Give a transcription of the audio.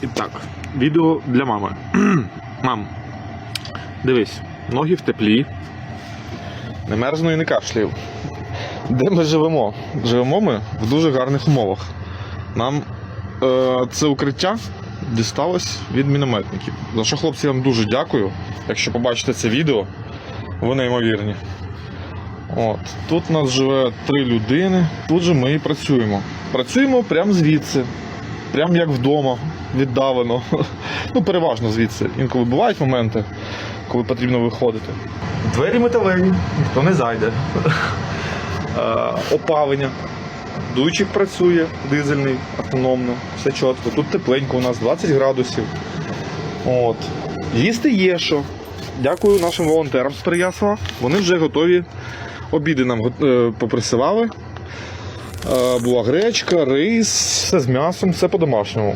І так, відео для мами. Мам, дивись, ноги в теплі, не мерзну і не кашляю. Де ми живемо? Живемо ми в дуже гарних умовах. Нам це укриття дісталось від мінометників. За що, хлопці, я вам дуже дякую. Якщо побачите це відео, ви неймовірні. От. Тут у нас живе 3 людини, тут же ми і працюємо. Працюємо прямо звідси, прямо як вдома, віддалено. Ну, переважно звідси. Інколи бувають моменти, коли потрібно виходити. Двері металеві, ніхто не зайде. Опалення. Дуйчик працює, дизельний, автономно, все чітко. Тут тепленько у нас, 20 градусів. От. Їсти є що. Дякую нашим волонтерам з Переяслава. Вони вже готові. Обіди нам поприсилали. Була гречка, рис, все з м'ясом, все по-домашньому.